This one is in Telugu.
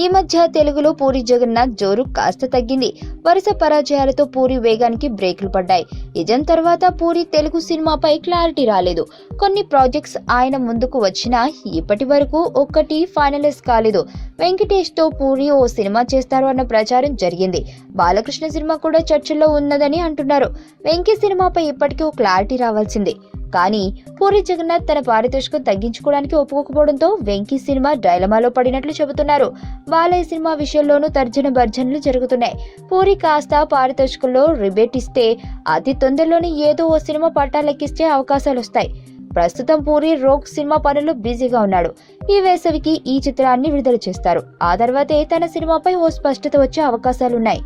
ఈ మధ్య తెలుగులో పూరి జగన్నాథ్ జోరు కాస్త తగ్గింది. వరుస పరాజయాలతో పూరి వేగానికి బ్రేకులు పడ్డాయి. నిజం తర్వాత పూరి తెలుగు సినిమాపై క్లారిటీ రాలేదు. కొన్ని ప్రాజెక్ట్స్ ఆయన ముందుకు వచ్చినా ఇప్పటి వరకు ఒక్కటి ఫైనలైజ్ కాలేదు. వెంకటేష్ తో పూరి ఓ సినిమా చేస్తారు అన్న ప్రచారం జరిగింది. బాలకృష్ణ సినిమా కూడా చర్చల్లో ఉన్నదని అంటున్నారు. వెంకీ సినిమాపై ఇప్పటికీ ఓ క్లారిటీ రావాల్సింది. కానీ పూరి జగన్నాథ్ తన పారితోషికం తగ్గించుకోవడానికి ఒప్పుకోకపోవడంతో వెంకీ సినిమా డైలమాలో పడినట్లు చెబుతున్నారు. బాలయ్య సినిమా విషయంలోనూ తర్జన భర్జనలు జరుగుతున్నాయి. పూరి కాస్త పారితోషికంలో రిబేట్ ఇస్తే అతి తొందరలోనే ఏదో ఓ సినిమా పట్టాలెక్కిస్తే అవకాశాలొస్తాయి. ప్రస్తుతం పూరి రోగ్ సినిమా పనులు బిజీగా ఉన్నాడు. ఈ వేసవికి ఈ చిత్రాన్ని విడుదల చేస్తారు. ఆ తర్వాతే తన సినిమాపై ఓ స్పష్టత వచ్చే అవకాశాలున్నాయి.